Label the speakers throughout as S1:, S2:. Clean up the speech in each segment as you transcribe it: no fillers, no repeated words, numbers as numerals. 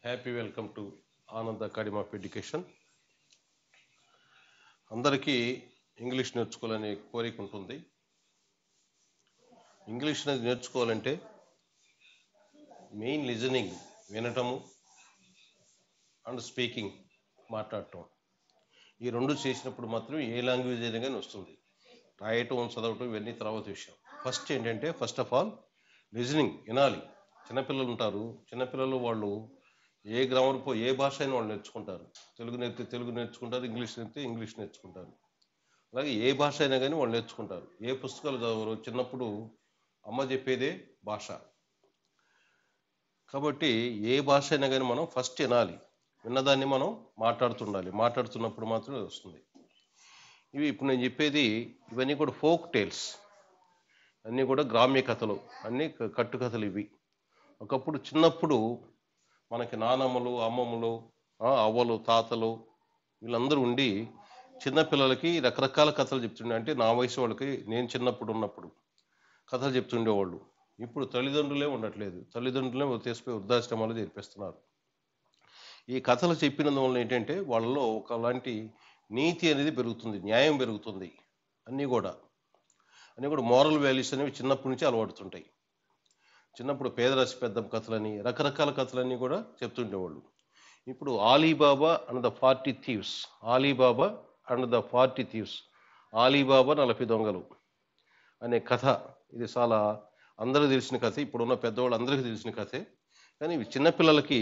S1: Happy welcome to Anand academy of education. అందరికీ English నేర్చుకోవాలనే కోరిక ఉంటుంది. ఇంగ్లీష్ అనేది నేర్చుకోవాలంటే మెయిన్ లిజనింగ్, వినటము అండ్ స్పీకింగ్, మాట్లాడటం, ఈ రెండు చేసినప్పుడు మాత్రమే ఏ లాంగ్వేజ్ అయినా కానీ వస్తుంది. రాయటం, చదవటం ఇవన్నీ తర్వాత విషయం. ఫస్ట్ ఆఫ్ ఆల్ లిజనింగ్, వినాలి. చిన్నపిల్లలు ఉంటారు, చిన్నపిల్లలు వాళ్ళు ఏ గ్రామర్ ఏ భాష అయినా వాళ్ళు నేర్చుకుంటారు. తెలుగు నేర్పితే తెలుగు నేర్చుకుంటారు, ఇంగ్లీష్ నేర్పితే ఇంగ్లీష్ నేర్చుకుంటారు. అలాగే ఏ భాష అయినా కానీ వాళ్ళు నేర్చుకుంటారు. ఏ పుస్తకాలు చదవరు, చిన్నప్పుడు అమ్మ చెప్పేదే భాష. కాబట్టి ఏ భాష అయినా కానీ మనం ఫస్ట్ వినాలి, విన్నదాన్ని మనం మాట్లాడుతుండాలి. మాట్లాడుతున్నప్పుడు మాత్రమే వస్తుంది. ఇవి ఇప్పుడు నేను చెప్పేది ఇవన్నీ కూడా ఫోక్ టేల్స్, అన్నీ కూడా గ్రామ్య కథలు, అన్నీ కట్టుకథలు. ఇవి ఒకప్పుడు చిన్నప్పుడు మనకి నానమ్మలు, అమ్మమ్మలు, అవ్వలు, తాతలు వీళ్ళందరూ ఉండి చిన్నపిల్లలకి రకరకాల కథలు చెప్తుండే. అంటే నా వయసు వాళ్ళకి, నేను చిన్నప్పుడు ఉన్నప్పుడు కథలు చెప్తుండేవాళ్ళు. ఇప్పుడు తల్లిదండ్రులే ఉండట్లేదు, తల్లిదండ్రులే తీసుకుపోయి వృద్ధాశ్రమాలు చేర్పిస్తున్నారు. ఈ కథలు చెప్పినందువల్ల ఏంటంటే వాళ్ళలో ఒకలాంటి నీతి అనేది పెరుగుతుంది, న్యాయం పెరుగుతుంది. అన్నీ కూడా మోరల్ వాల్యూస్ అనేవి చిన్నప్పటి నుంచి అలవాడుతుంటాయి. చిన్నప్పుడు పేదరాశి పెద్ద కథలని, రకరకాల కథలన్నీ కూడా చెప్తుండేవాళ్ళు. ఇప్పుడు Ali Baba and the 40 thieves, Ali Baba and the 40 thieves, Ali Baba 40 దొంగలు అనే కథ. ఇది చాలా అందరూ తెలిసిన కథ, ఇప్పుడున్న పెద్దవాళ్ళు అందరికీ తెలిసిన కథే. కానీ చిన్నపిల్లలకి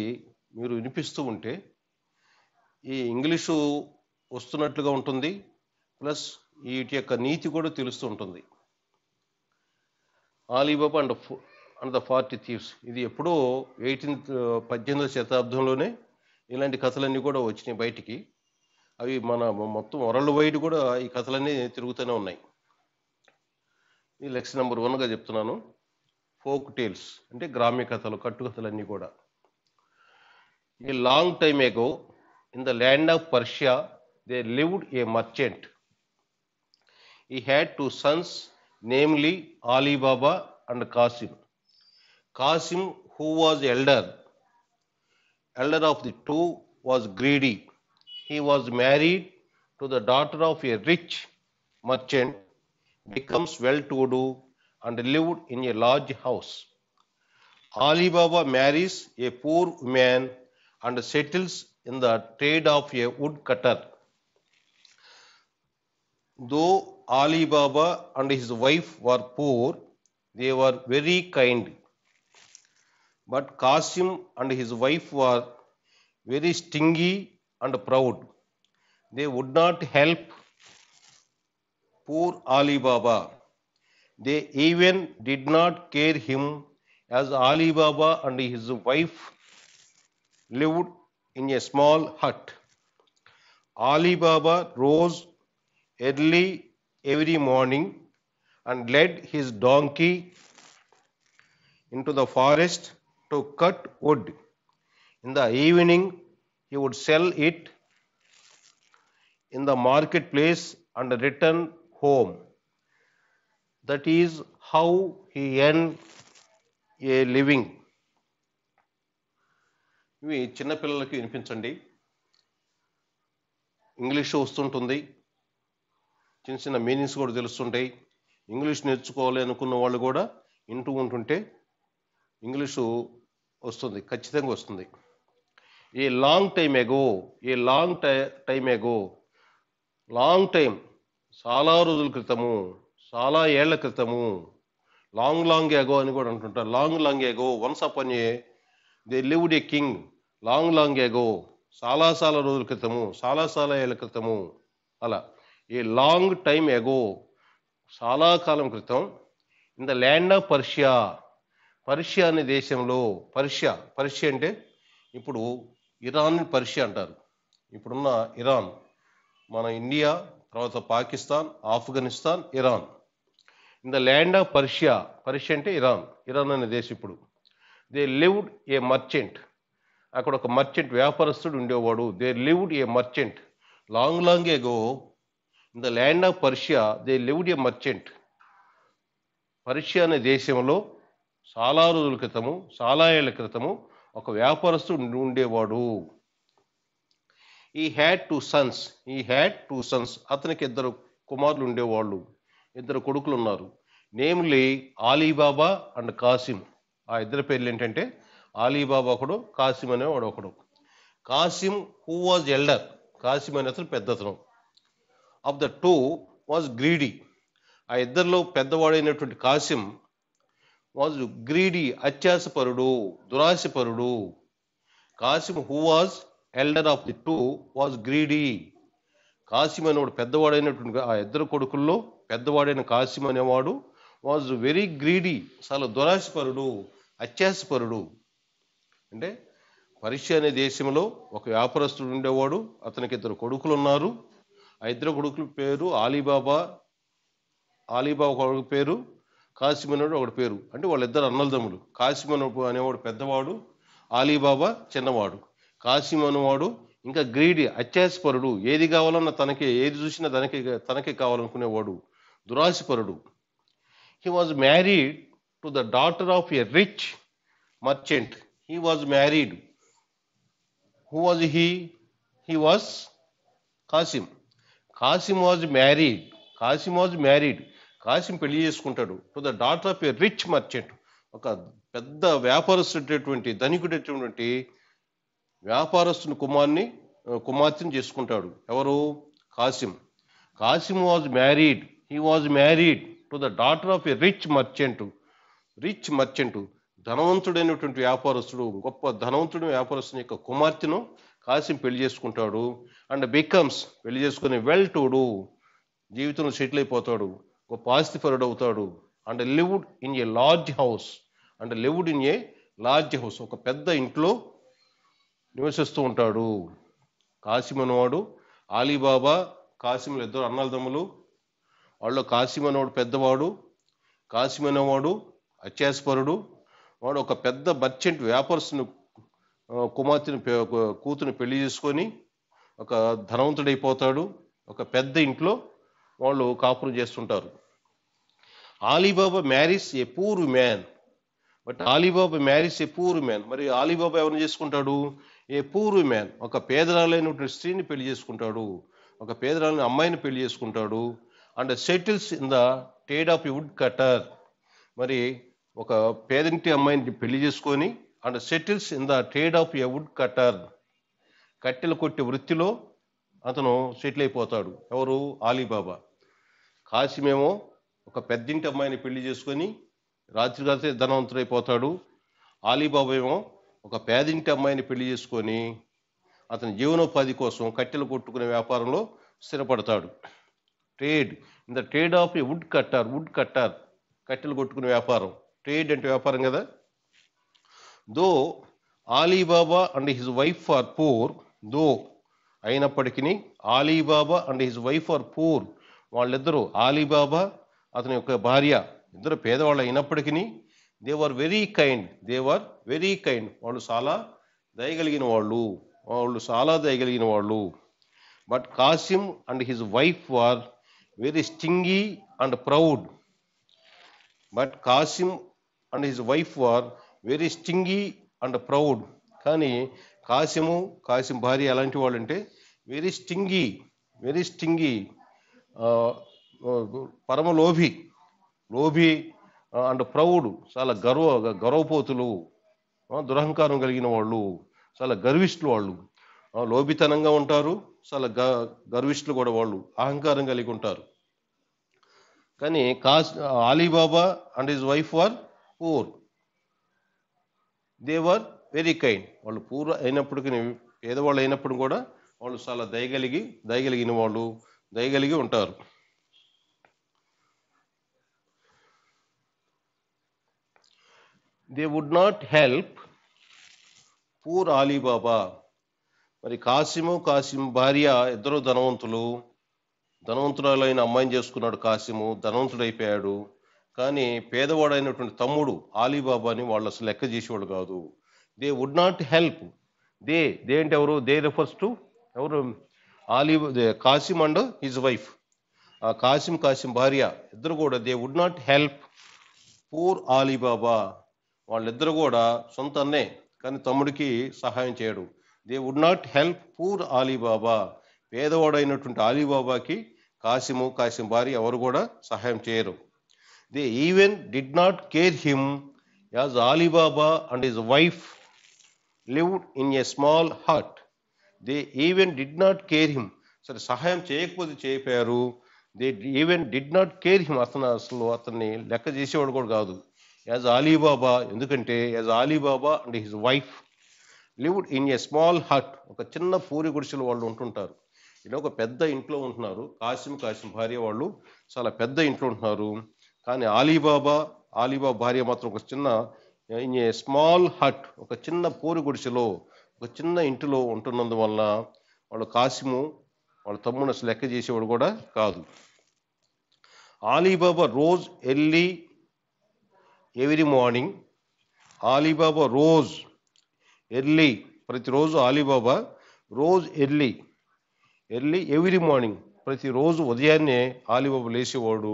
S1: మీరు వినిపిస్తూ ఉంటే ఈ ఇంగ్లీషు వస్తున్నట్లుగా ఉంటుంది, ప్లస్ వీటి యొక్క నీతి కూడా తెలుస్తూ ఉంటుంది. ఆలీబాబా అండ్ ద 40 థీవ్స్, ఇది ఎప్పుడో 18వ శతాబ్దంలోనే ఇలాంటి కథలన్నీ కూడా వచ్చినాయి బయటికి. అవి మన మొత్తం వరల్డ్ వైడ్ కూడా ఈ కథలన్నీ తిరుగుతూనే ఉన్నాయి. ఈ లెక్చర్ నెంబర్ 1గా చెప్తున్నాను. ఫోక్ టేల్స్ అంటే గ్రామ్య కథలు, కట్టుకథలన్నీ కూడా. A long time ago in the land of Persia there lived a merchant. He had 2 sons, namely Alibaba and Qasim. Qasim, who was elder of the two, was greedy. He was married to the daughter of a rich merchant, becomes well-to-do and lived in a large house. Alibaba marries a poor woman and settles in the trade of a woodcutter. Though Alibaba and his wife were poor, they were very kind. But Qasim and his wife were very stingy and proud. They would not help poor Alibaba. They even did not care him, as Alibaba and his wife lived in a small hut. Alibaba rose early every morning and led his donkey into the forest to cut wood. In the evening, he would sell it in the marketplace and return home. That is how he earned a living. ఇవి చిన్నపిల్లలకి వినిపించండి. English వస్తుంటుంది, చిన్న చిన్న meanings కూడా తెలుస్తుంటాయి. English నేర్చుకోవాలి అనుకున్న వాళ్ళు కూడా వింటూ ఉంటుంటే ఇంగ్లీషు వస్తుంది, ఖచ్చితంగా వస్తుంది. ఏ లాంగ్ టైమ్ ఎగో, లాంగ్ టైం, చాలా రోజుల క్రితము, చాలా ఏళ్ల క్రితము. లాంగ్ ఎగో అని కూడా అంటుంటారు. Long ago, once upon A they lived a king. Long ago, చాలా రోజుల క్రితము, చాలా ఏళ్ల క్రితము. అలా ఏ లాంగ్ టైమ్ ఎగో, చాలా కాలం క్రితం. In the land of Persia, Persia అనే దేశంలో. పర్షియా అంటే ఇప్పుడు ఇరాన్ పర్షియా అంటారు. ఇప్పుడున్న ఇరాన్, మన ఇండియా, తర్వాత Pakistan, Afghanistan, Iran. In the land of Persia అంటే ఇరాన్ అనే దేశం. ఇప్పుడు దే లివ్డ్ ఏ మర్చెంట్, అక్కడ ఒక మర్చెంట్, వ్యాపారస్తుడు ఉండేవాడు. They lived a merchant. Long ago in the land of Persia they lived a merchant. Persia అనే దేశంలో చాలా రోజుల క్రితము, చాలా ఏళ్ల క్రితము ఒక వ్యాపారస్తుడు ఉండేవాడు. ఈ హ్యాడ్ టూ సన్స్ అతనికి ఇద్దరు కుమారులు ఉండేవాళ్ళు, ఇద్దరు కొడుకులు ఉన్నారు. Namely Ali Baba and Kasim. ఆ ఇద్దరు పేర్లు ఏంటంటే ఆలీబాబా ఒకడు, కాసిం అనేవాడు ఒకడు. Kasim who was elder, Kasim అనే అతను పెద్దతను. Of the two was greedy. ఆ ఇద్దరిలో పెద్దవాడైనటువంటి కాసిం వాజ్ గ్రీడీ, అత్యాసపరుడు, దురాశపరుడు. Kasim who was elder of the two was greedy. Kasim అనేవాడు పెద్దవాడైనటువంటి ఆ ఇద్దరు కొడుకుల్లో పెద్దవాడైన కాసిం అనేవాడు వాజ్ వెరీ గ్రీడీ, చాలా దురాశపరుడు, అత్యాసపరుడు. అంటే పర్షియా అనే దేశంలో ఒక వ్యాపారస్తుడు ఉండేవాడు, అతనికి ఇద్దరు కొడుకులు ఉన్నారు. ఆ ఇద్దరు కొడుకుల పేరు ఆలీబాబా కొడుకు పేరు కాసిం అనేవాడు ఒకటి పేరు. అంటే వాళ్ళిద్దరు అన్నలదమ్ములు. కాసిం అనేవాడు పెద్దవాడు, ఆలీబాబా చిన్నవాడు. కాసిం అనేవాడు ఇంకా గ్రీడీ, అత్యాసపరుడు, ఏది కావాలన్నా ఏది చూసినా తనకే కావాలనుకునేవాడు, దురాశపరుడు. He was married to the daughter of a rich merchant. He was married. Who was he? He was Kasim. Kasim was married. Kasim పెళ్లి చేసుకుంటాడు to the daughter of a rich merchant. ఒక పెద్ద వ్యాపారస్తుడైనటువంటి ధనికుడైనటువంటి వ్యాపారస్తుని కుమార్తెను చేసుకుంటాడు. ఎవరు? Kasim. Kasim was married to the daughter of a rich merchant. ధనవంతుడైనటువంటి వ్యాపారస్తుడు, గొప్ప ధనవంతుడు వ్యాపారస్తుని యొక్క కుమార్తెను కాసిం పెళ్లి చేసుకుంటాడు. అండ్ పెళ్లి చేసుకుని వెల్ టు డూ, జీవితంలో సెటిల్ అయిపోతాడు, గొప్ప ఆస్తిపరుడు అవుతాడు. And lived in a large house, ఒక పెద్ద ఇంట్లో నివసిస్తూ ఉంటాడు. కాసిం అనేవాడు, ఆలీబాబా, కాసింలు ఇద్దరు అన్నలదమ్ములు. వాళ్ళు కాసిం అనేవాడు పెద్దవాడు, కాసిం అనేవాడు అత్యాసపరుడు. వాడు ఒక పెద్ద మర్చెంట్ వ్యాపారస్తుని కూతుని పెళ్లి చేసుకొని ఒక ధనవంతుడైపోతాడు. ఒక పెద్ద ఇంట్లో వాళ్ళు కాపురం చేస్తుంటారు. Ali Baba marries a poor man. మరి ఆలీబాబా ఎవరిని చేసుకుంటాడు? ఏ పూర్ మ్యాన్, ఒక పేదరాలైనటువంటి స్త్రీని పెళ్లి చేసుకుంటాడు, ఒక పేదరాలైన అమ్మాయిని పెళ్లి చేసుకుంటాడు. And settles in the trade of a wood cutter. మరి ఒక పేదింటి అమ్మాయిని పెళ్లి చేసుకొని and settles in the trade of a wood cutter, కట్టెలు కొట్టే వృత్తిలో అతను సెటిల్ అయిపోతాడు. ఎవరు? ఆలీబాబా. కాసిమేమో ఒక పెద్దింటి అమ్మాయిని పెళ్లి చేసుకొని రాత్రి ధనవంతుడైపోతాడు. ఆలీబాబా ఏమో ఒక పేదింటి అమ్మాయిని పెళ్లి చేసుకొని అతని జీవనోపాధి కోసం కట్టెలు కొట్టుకునే వ్యాపారంలో స్థిరపడతాడు. In the trade of a wood cutter, కట్టెలు కొట్టుకునే వ్యాపారం. ట్రేడ్ అంటే వ్యాపారం కదా. Though Ali Baba and his wife are poor, అయినప్పటికీ Ali Baba and his wife are poor, వాళ్ళిద్దరూ ఆలీబాబా అతని యొక్క భార్య ఇద్దరు పేదవాళ్ళు అయినప్పటికీ దే వర్ వెరీ కైండ్, వాళ్ళు చాలా దయగలిగిన వాళ్ళు. But Kasim and his wife were very stingy and proud. కానీ కాసిం భార్య ఎలాంటి వాళ్ళు అంటే వెరీ స్టింగీ, పరమలోభి అండ్ ప్రౌడ్, చాలా గర్వపోతులు, దురహంకారం కలిగిన వాళ్ళు, చాలా గర్విష్ఠులు. వాళ్ళు లోభితనంగా ఉంటారు, చాలా గర్విష్ఠులు కూడా. వాళ్ళు అహంకారం కలిగి ఉంటారు. కానీ Ali Baba and his wife were poor, they were very kind. వాళ్ళు పూర్ అయినప్పటికీ, పేదవాళ్ళు అయినప్పుడు కూడా వాళ్ళు చాలా దయగలిగి ఉంటారు. They would not help poor Ali Baba. మరి కాసిం భార్య ఇద్దరు ధనవంతురాలైన అమ్మాయిని చేసుకున్నాడు. కాసిము ధనవంతుడైపోయాడు. కానీ పేదవాడైనటువంటి తమ్ముడు ఆలీబాబాని వాళ్ళు అసలు లెక్క చేసేవాడు కాదు. They would not help. They అంటే ఎవరు? దే రిఫర్స్ టు ఎవరు? Kasim and his wife. ఆ కాసిం భార్య ఇద్దరు కూడా they would not help poor Ali Baba. వాళ్ళిద్దరు కూడా సొంత కానీ తమ్ముడికి సహాయం చేయడు. They would not help poor Ali Baba. పేదవాడైనటువంటి అలీబాబాకి కాసిం భార్య ఎవరు కూడా సహాయం చేయరు. They even did not care him as Ali Baba and his wife lived in a small hut. They even did not care him. సరే, సహాయం చేయకపోతే చేయకపోయారు. They even did not care him. అతన్ని లెక్క చేసేవాడు కూడా కాదు. యాజ్ అలీబాబా, ఎందుకంటే as Ali Baba and his wife lived in a small hut. ఒక చిన్న పూరి గుడిసెలు వాళ్ళు ఉంటుంటారు. ఇలా ఒక పెద్ద ఇంట్లో ఉంటున్నారు. కాసిం భార్య వాళ్ళు చాలా పెద్ద ఇంట్లో ఉంటున్నారు. కానీ అలీబాబా భార్య మాత్రం ఒక చిన్న ఇన్ ఏ స్మాల్ హట్, ఒక చిన్న పూరి గుడిసెలో, ఒక చిన్న ఇంటిలో ఉంటున్నందువలన వాళ్ళు కాసిము వాళ్ళ తమ్ముడు అసలు లెక్క చేసేవాడు కూడా కాదు. Ali Baba rose early every morning. Ali Baba rose early, ప్రతిరోజు Ali Baba rose early every morning, ప్రతిరోజు ఉదయాన్నే అలీబాబా లేచేవాడు.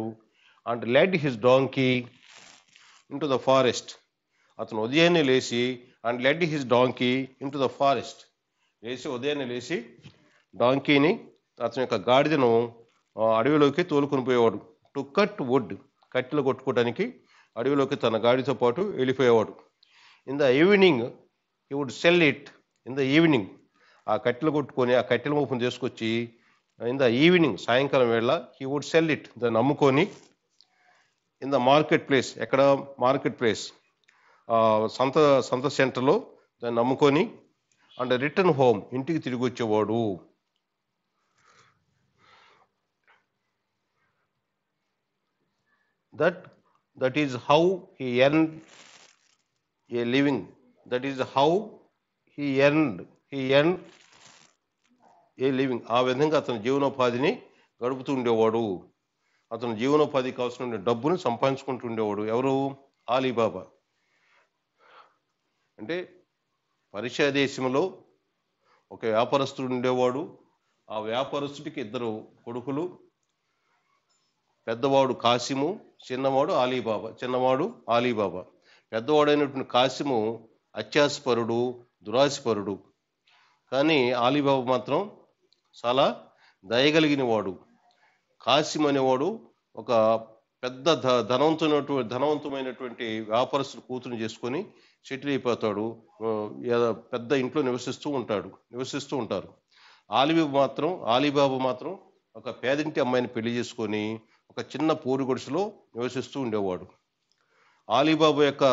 S1: And led his donkey into the forest. అతను ఉదయాన్నే లేచి and led his donkey into the forest, ఉదయాన్నే లేచి డాంకీని, అతని యొక్క గాడిదను అడవిలోకి తోలుకొని పోయేవాడు. టు కట్ వుడ్, కట్టెలు కొట్టుకోవడానికి అడవిలోకి తన గాడితో పాటు వెళ్ళిపోయేవాడు. In the evening he would sell it. In the evening, ఆ కట్టెలు కొట్టుకొని ఆ కట్టెల మోపును తీసుకొచ్చి ఇన్ ద ఈవినింగ్, సాయంకాలం వేళ హీ వుడ్ సెల్ ఇట్, దాన్ని అమ్ముకొని ఇన్ ద మార్కెట్ ప్లేస్, ఎక్కడ మార్కెట్ ప్లేస్, సంత సెంటర్లో దాన్ని అమ్ముకొని అండ్ రిటర్న్ హోమ్, ఇంటికి తిరిగి వచ్చేవాడు. That is how he earned A living. That is how he earned A living. ఆ విధంగా అతని జీవనోపాధిని గడుపుతూ ఉండేవాడు. అతను జీవనోపాధికి కావాల్సిన డబ్బుని సంపాదించుకుంటూ ఉండేవాడు. ఎవరు? అలీబాబా. అంటే పర్షియా దేశంలో ఒక వ్యాపారస్తుడు ఉండేవాడు. ఆ వ్యాపారస్తుడికి ఇద్దరు కొడుకులు. పెద్దవాడు కాసిము, చిన్నవాడు అలీబాబా. పెద్దవాడైనటువంటి కాసిము అత్యాసపరుడు, దురాశపరుడు. కానీ అలీబాబా మాత్రం చాలా దయగలిగిన వాడు. కాసిం అనేవాడు ఒక పెద్ద ధనవంతమైనటువంటి వ్యాపారస్తుడు కూతురు చేసుకొని సెటిల్ అయిపోతాడు. పెద్ద ఇంట్లో నివసిస్తూ ఉంటారు. అలీబాబా మాత్రం ఒక పేదింటి అమ్మాయిని పెళ్లి చేసుకొని ఒక చిన్న పూరి గుడిసెలో నివసిస్తూ ఉండేవాడు. అలీబాబా యొక్క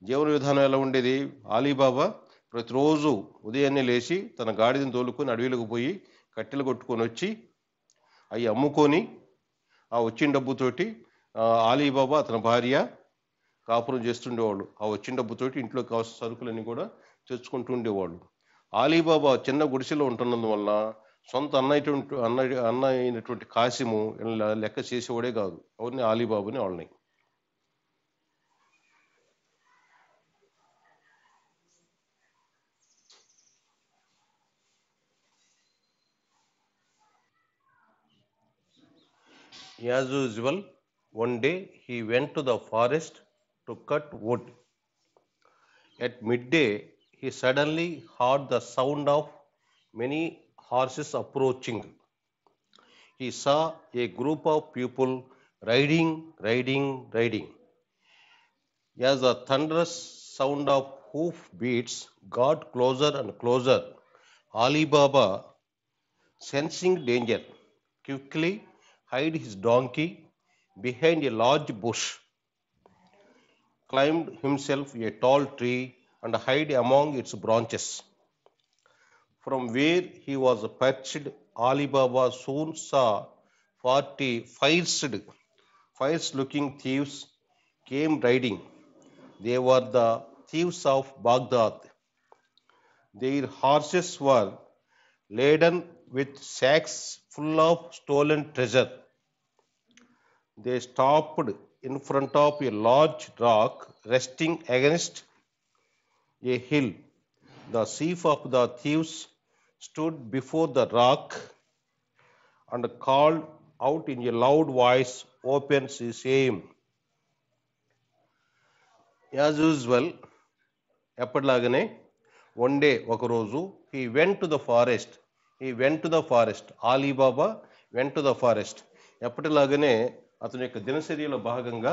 S1: జీవన విధానం ఎలా ఉండేది? అలీబాబా ప్రతిరోజు ఉదయాన్నే లేచి తన గాడిదను తోలుకొని అడవిలోకి పోయి కట్టెలు కొట్టుకొని వచ్చి అవి అమ్ముకొని ఆ వచ్చిన డబ్బుతోటి అలీబాబా అతని భార్య కాపురం చేస్తుండేవాళ్ళు. ఆ వచ్చిన డబ్బుతోటి ఇంట్లో కావాల్సిన సరుకులన్నీ కూడా తెచ్చుకుంటూ ఉండేవాళ్ళు. అలీబాబా చిన్న గుడిసెలో ఉంటున్నందువల్ల సొంత అన్న అయినటువంటి కాసిము లెక్క చేసేవాడే కాదు. ఎవరిని? అలీబాబాని, వాళ్ళని. As usual, one day he went to the forest to cut wood. At midday, he suddenly heard the sound of many horses approaching. He saw a group of people riding. As the thunderous sound of hoof beats got closer and closer, Alibaba, sensing danger, quickly hid his donkey behind a large bush, climbed himself a tall tree and hid among its branches. From where he was perched, Alibaba soon saw 40 fierce-looking thieves came riding. They were the thieves of Baghdad. Their horses were laden with sacks full of stolen treasure. They stopped in front of a large rock resting against a hill. The chief of the thieves stood before the rock and called out in a loud voice, "Open same." As usual, ఎప్పటిలాగానే one day ఒకరోజు he went to the forest. Ali Baba went to the forest. ఎప్పటిలాగానే అతని యొక్క దినచర్యలో భాగంగా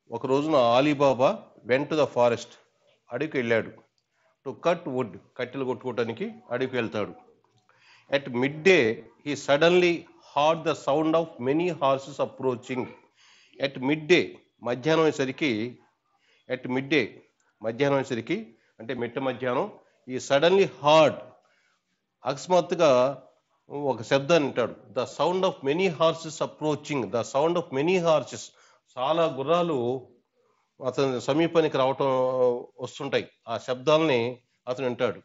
S1: ఒక రోజున Ali Baba went to the forest, అడవికి వెళ్ళాడు. టు కట్ వుడ్, కట్టెలు కొట్టుకోవటానికి అడవికి వెళ్తాడు. At mid day he suddenly heard the sound of many horses approaching. At mid day మధ్యాహ్నం అయ్యేసరికి అంటే మిట్ట మధ్యాహ్నం, ఈ సడన్లీ హార్డ్ అకస్మాత్తుగా ఒక శబ్దాన్ని వింటాడు. The sound of many horses approaching. చాలా గుర్రాలు అతని సమీపానికి రావటం వస్తుంటాయి. ఆ శబ్దాలని అతను వింటాడు.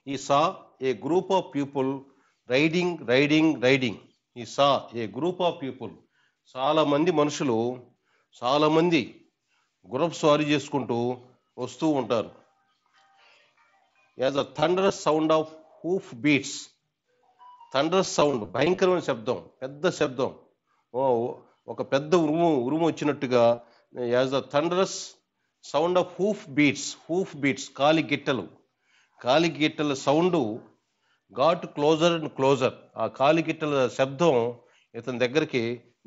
S1: ఈ సా ఏ గ్రూప్ ఆఫ్ పీపుల్ రైడింగ్. చాలా మంది మనుషులు, చాలా మంది గుర్రపు స్వారీ చేసుకుంటూ వస్తూ ఉంటారు. As a thunderous sound of hoof beats. Thunderous sound, భయంకరమైన శబ్దం, పెద్ద శబ్దం, ఒక పెద్ద ఉరుము వచ్చినట్టుగా. As a thunderous sound of hoof beats, కాలి గిట్టల sound got closer and closer. ఆ కాలి గిట్టల శబ్దం ఇతని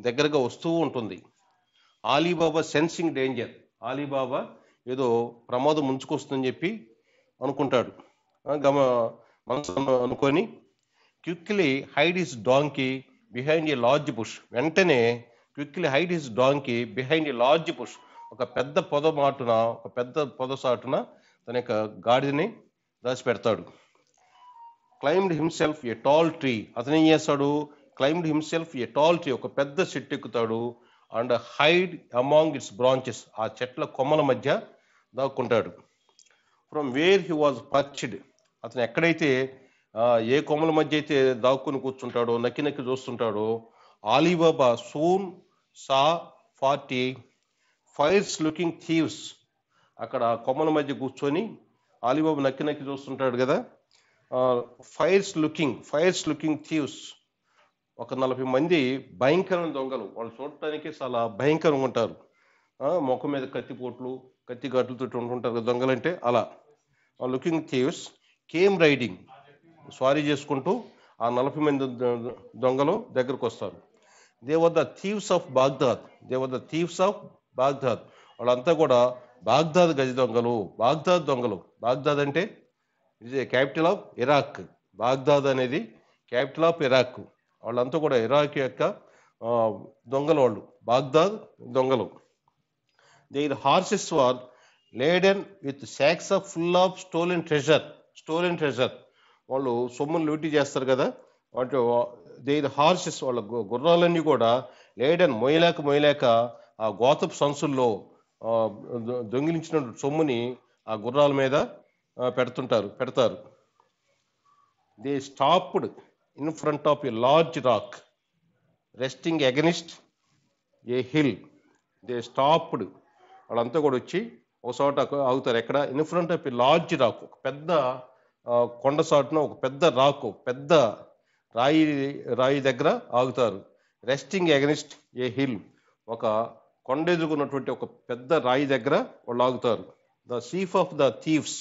S1: దగ్గరగా వస్తూ ఉంటుంది. Alibaba sensing danger. అలీబాబా ఏదో ప్రమాదం ముంచుకొస్తుందని చెప్పి అనుకుంటాడు. మనసు అనుకొని quickly hide his donkey behind a large bush. వెంటనే ఒక పెద్ద పొద సాటున తన యొక్క గాడిదని దాచిపెడతాడు. Climbed himself a tall tree. అతను ఏం చేస్తాడు? ఒక పెద్ద చెట్టు ఎక్కుతాడు. And hide among its branches. ఆ చెట్ల కొమ్మల మధ్య దాక్కుంటాడు. From where he was perched. అతను ఎక్కడైతే ఏ కొమ్మల మధ్య అయితే దాక్కుని కూర్చుంటాడో, నక్కి చూస్తుంటాడో, Ali Baba soon saw 40 fierce looking thieves. అక్కడ కొమ్మల మధ్య కూర్చొని అలీబాబా నక్కి చూస్తుంటాడు కదా. ఫైర్స్ లుకింగ్ థీవ్స్, ఒక 40 మంది భయంకరమైన దొంగలు. వాళ్ళు చూడటానికి చాలా భయంకరంగా ఉంటారు. ముఖం మీద కత్తి ఘాట్లతో ఉంటుంటారు కదా దొంగలంటే, అలా. లుకింగ్ థీవ్స్ కేమ్ రైడింగ్, స్వారీ చేసుకుంటూ ఆ 40 మంది దొంగలు దగ్గరకు వస్తారు. They were the thieves of Baghdad. వాళ్ళంతా కూడా బాగ్దాద్ గజ దొంగలు, బాగ్దాద్ అంటే it is capital of Iraq. Baghdad అనేది క్యాపిటల్ ఆఫ్ ఇరాక్. వాళ్ళంతా కూడా ఇరాక్ యొక్క దొంగలు, వాళ్ళు బాగ్దాద్ దొంగలు. Their horses were laden with socks of full of stolen treasure. వాళ్ళు సొమ్మును లూటీ చేస్తారు కదా, వాటి దేర్ హార్సెస్, వాళ్ళ గుర్రాలన్నీ కూడా లేడెన్, మొయ్యలేక ఆ గోతపు సంచుల్లో దొంగిలించిన సొమ్ముని ఆ గుర్రాల మీద పెడతారు. They stopped in front of a large rock resting against a hill. వాళ్ళంతా కూడా వచ్చి ఒక చోట ఆగుతారు. ఎక్కడ? In front of a large rock, ఒక పెద్ద కొండ సాటున ఒక పెద్ద రాయి దగ్గర ఆగుతారు. రెస్టింగ్ అగెనిస్ట్ ఏ హిల్, ఒక కొండ ఎదుర్కొన్నటువంటి ఒక పెద్ద రాయి దగ్గర వాళ్ళు ఆగుతారు. The chief of the thieves,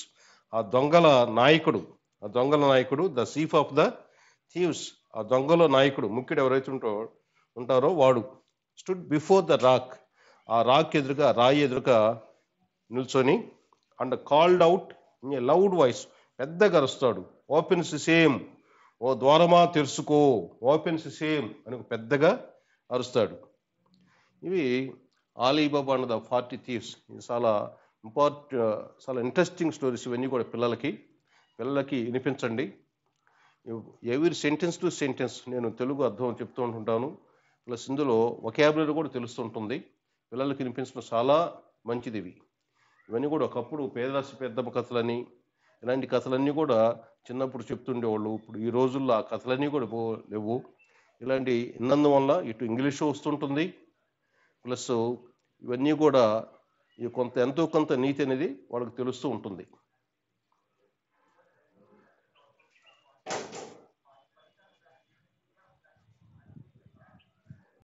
S1: ఆ దొంగల నాయకుడు, the chief of the thieves, ఆ దొంగల నాయకుడు, ముఖ్యుడు ఎవరైతే ఉంటారో వాడు. స్టుడ్ బిఫోర్ ద రాక్, ఆ రాయి ఎదురుగా నిల్చొని, and called out in a loud voice, పెద్దగా అరుస్తాడు. ఓపెన్స్ సేమ్, ఓ ద్వారమా తెరుచుకో, అని పెద్దగా అరుస్తాడు. ఇవి అలీబాబా అండ్ ద 40 థీవ్స్. ఇది చాలా చాలా ఇంట్రెస్టింగ్ స్టోరీస్. ఇవన్నీ కూడా పిల్లలకి వినిపించండి. ఎవ్రీ సెంటెన్స్ టు సెంటెన్స్ నేను తెలుగు అర్థం చెప్తూ ఉంటుంటాను. ప్లస్ ఇందులో వొకాబులరీ కూడా తెలుస్తుంటుంది. పిల్లలకి వినిపించడం చాలా మంచిది. ఇవన్నీ కూడా ఒకప్పుడు పేదరాశి పెద్దమ్మ కథలని, ఇలాంటి కథలన్నీ కూడా చిన్నప్పుడు చెప్తుండేవాళ్ళు. ఇప్పుడు ఈ రోజుల్లో ఆ కథలన్నీ కూడా లేవు. ఇలాంటి ఇన్నందువల్ల ఇటు ఇంగ్లీషు వస్తుంటుంది, ప్లస్ ఇవన్నీ కూడా ఎంతో కొంత నీతి అనేది వాళ్ళకి తెలుస్తూ ఉంటుంది.